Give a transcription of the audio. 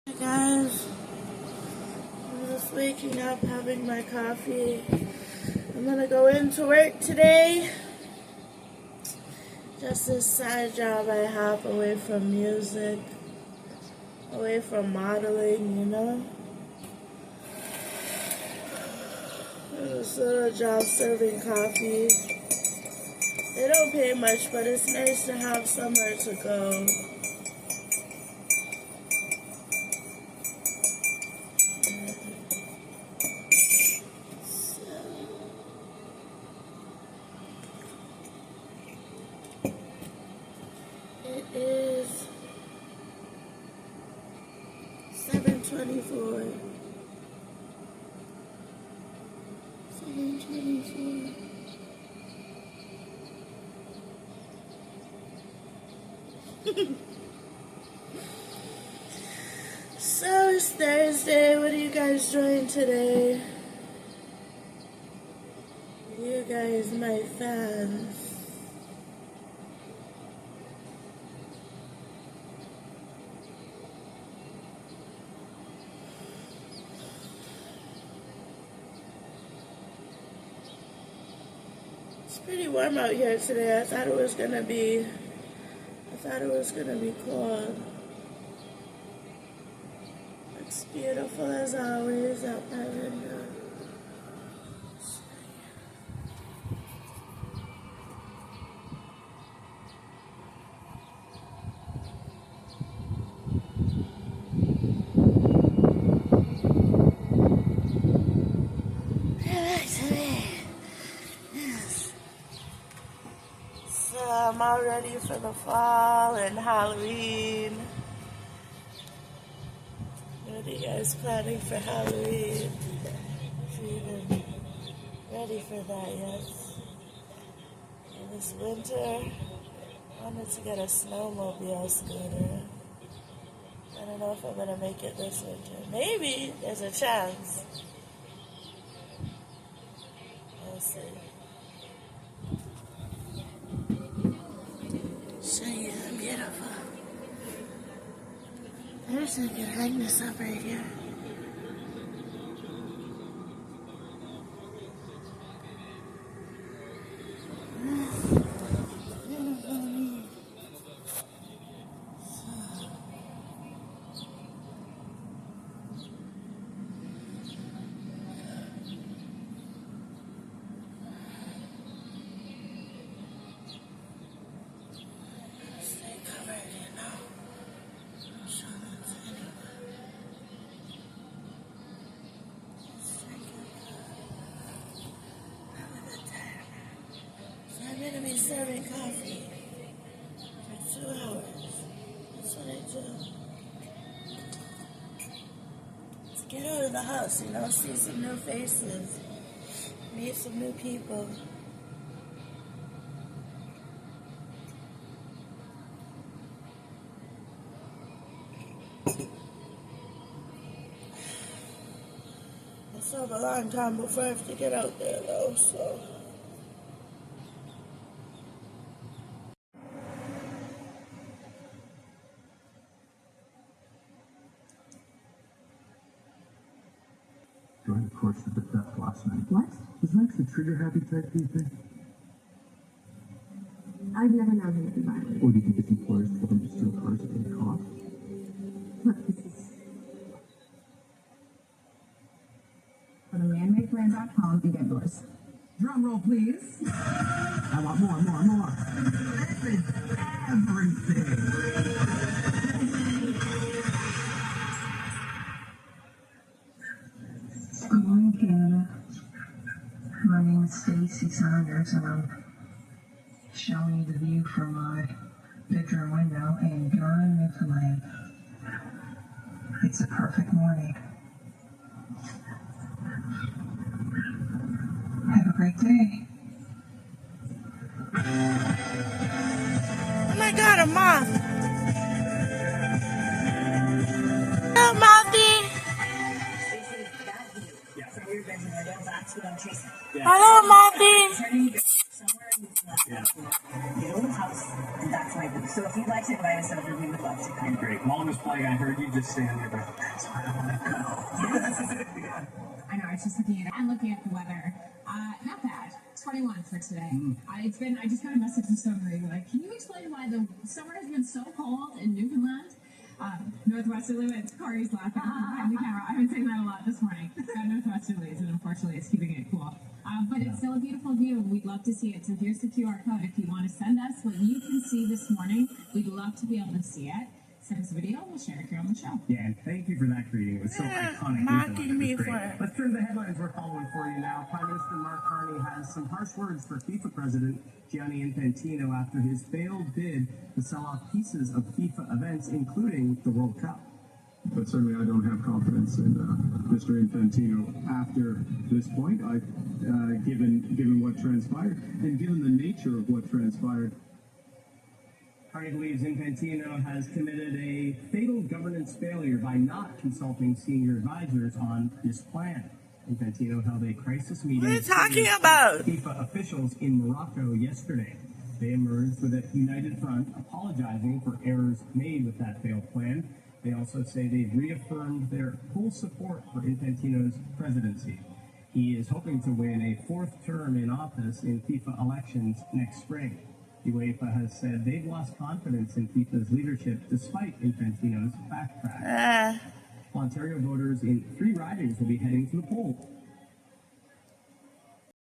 Hey guys, I'm just waking up, having my coffee. I'm gonna go into work today. Just this side job I have away from music, away from modeling, you know. This little job serving coffee. They don't pay much, but it's nice to have somewhere to go. It is 7:24. 7:24. So it's Thursday. What are you guys doing today? You guys, my fans. It's pretty warm out here today. I thought it was gonna be cold. It's beautiful as always out my window. So I'm all ready for the fall and Halloween. What are you guys planning for Halloween? If you're even ready for that yet? And this winter, I wanted to get a snowmobile scooter. I don't know if I'm gonna make it this winter. Maybe there's a chance. We'll see. Show you the beautiful. There's I can hang this up right here. I'm going to be serving coffee for 2 hours. That's what I do. To get out of the house, you know, see some new faces, meet some new people. I still have a long time before I have to get out there though, so. During the course of the theft last night. What? Was Max a trigger-happy type, do you think? I've never known him to be violent. Or do you think his employers told him to steal cars at any cost? Look, this is go to manmadeland.com and get yours. Drum roll, please. I want more. This is everything. Good morning, Canada. My name is Stacy Saunders, and I'm showing you the view from my bedroom window in Durham, Newfoundland. It's a perfect morning. Have a great day. Oh my god, a moth! Hello, Mothy! Hello, Mothy! You own a house, and that's why we So if you'd like to invite us over, we would love to come. Great. Longest flight I heard you just say on your breath. That's why I want to go. Yeah. I know, I was just looking at it. I'm looking at the weather. Not bad. 21 for today. I just got a message from somebody like, can you explain why the summer has been so cold in Newfoundland? Northwesterly winds. Corey's laughing behind the camera. I've been saying that a lot this morning. Got northwesterlies, and unfortunately it's keeping it cool. But it's still a beautiful view. We'd love to see it. So here's the QR code. If you want to send us what you can see this morning, we'd love to be able to see it. Send us a video. We'll share it here on the show. Yeah, and thank you for that greeting. It was so iconic. Mocking me It was for great. it. Let's turn to the headlines we're following for you now. Prime Minister Mark Carney has some harsh words for FIFA President Gianni Infantino after his failed bid to sell off pieces of FIFA events, including the World Cup. But certainly I don't have confidence in Mr. Infantino after this point, given what transpired and given the nature of what transpired. Carney believes Infantino has committed a fatal governance failure by not consulting senior advisors on this plan. Infantino held a crisis meeting What are you with talking senior about? FIFA officials in Morocco yesterday. They emerged with a united front apologizing for errors made with that failed plan. They also say they've reaffirmed their full support for Infantino's presidency. He is hoping to win a fourth term in office in FIFA elections next spring. The UEFA has said they've lost confidence in FIFA's leadership despite Infantino's backtrack. Ontario voters in 3 ridings will be heading to the polls.